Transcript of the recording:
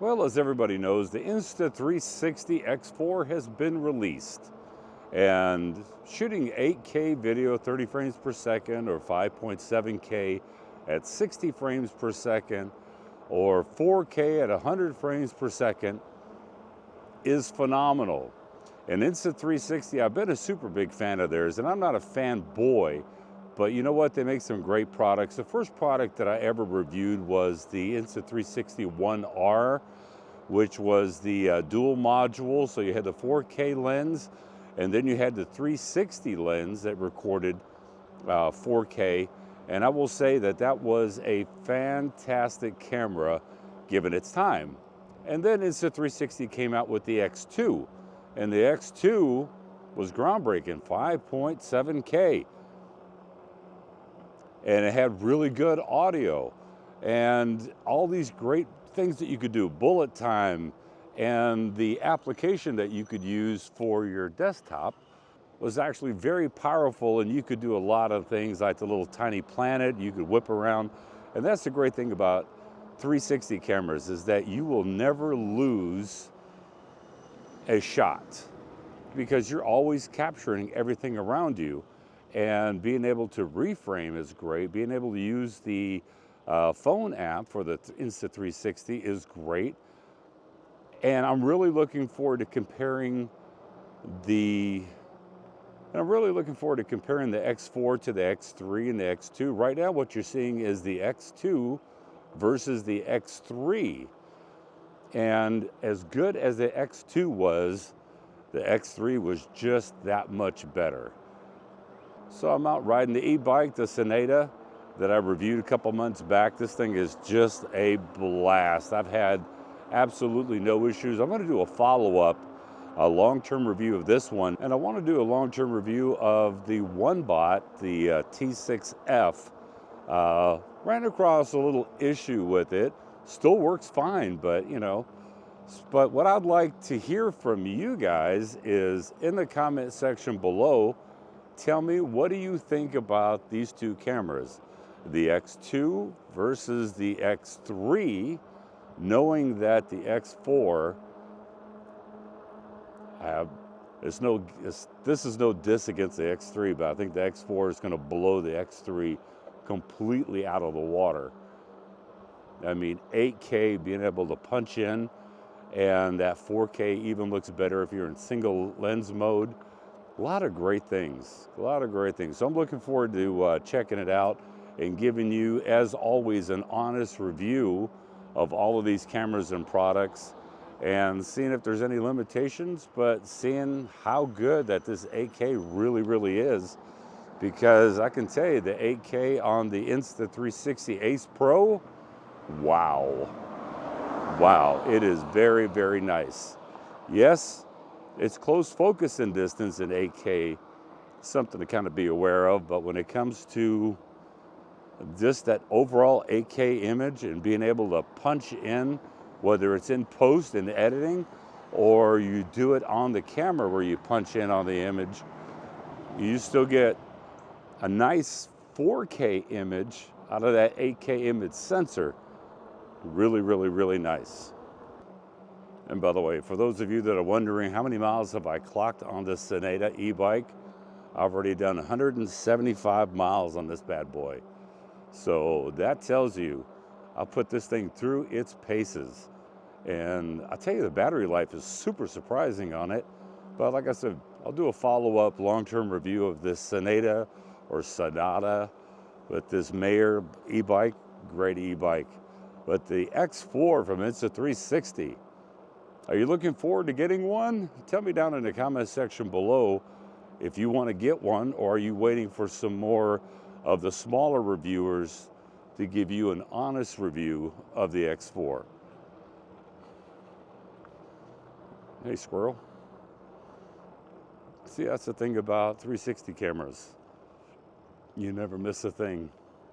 Well, as everybody knows, the Insta360 X4 has been released. And shooting 8K video 30 frames per second or 5.7K at 60 frames per second or 4K at 100 frames per second is phenomenal. And Insta360, I've been a super big fan of theirs, and I'm not a fanboy, but you know what? They make some great products. The first product that I ever reviewed was the Insta360 X4, which was the dual module. So you had the 4K lens, and then you had the 360 lens that recorded 4K. And I will say that that was a fantastic camera given its time. And then Insta360 came out with the X2, and the X2 was groundbreaking, 5.7K. And it had really good audio and all these great things that you could do, bullet time, and the application that you could use for your desktop was actually very powerful, and you could do a lot of things like the little tiny planet, you could whip around. And that's the great thing about 360 cameras, is that you will never lose a shot because you're always capturing everything around you. And being able to reframe is great. Being able to use the phone app for the Insta360 is great. And I'm really looking forward to comparing the X4 to the X3 and the X2. Right now, what you're seeing is the X2 versus the X3. And as good as the X2 was, the X3 was just that much better. So I'm out riding the e-bike, the Sonata, that I reviewed a couple months back. This thing is just a blast. I've had absolutely no issues. I'm going to do a follow-up, a long-term review of this one, and I want to do a long-term review of the OneBot, the T6F. Ran across a little issue with it. Still works fine, but you know. But what I'd like to hear from you guys is in the comment section below. Tell me, what do you think about these two cameras? The X2 versus the X3, knowing that the X4, this is no diss against the X3, but I think the X4 is going to blow the X3 completely out of the water. I mean, 8K, being able to punch in, and that 4K even looks better if you're in single lens mode. A lot of great things, a lot of great things. So I'm looking forward to checking it out and giving you, as always, an honest review of all of these cameras and products and seeing if there's any limitations, but seeing how good that this 8K really, really is. Because I can tell you the 8K on the Insta360 Ace Pro, wow. Wow, it is very, very nice. Yes, it's close focus and distance in 8K, something to kind of be aware of, but when it comes to just that overall 8K image and being able to punch in, whether it's in post and editing, or you do it on the camera where you punch in on the image, you still get a nice 4K image out of that 8K image sensor. Really, really, really nice. And by the way, for those of you that are wondering how many miles have I clocked on this Sonata e-bike, I've already done 175 miles on this bad boy. So that tells you I'll put this thing through its paces. And I tell you, the battery life is super surprising on it. But like I said, I'll do a follow-up long-term review of this Sonata with this Mayer e-bike, great e-bike. But the X4 from Insta360, are you looking forward to getting one? Tell me down in the comment section below if you want to get one, or are you waiting for some more of the smaller reviewers to give you an honest review of the X4. Hey, squirrel. See, that's the thing about 360 cameras. You never miss a thing.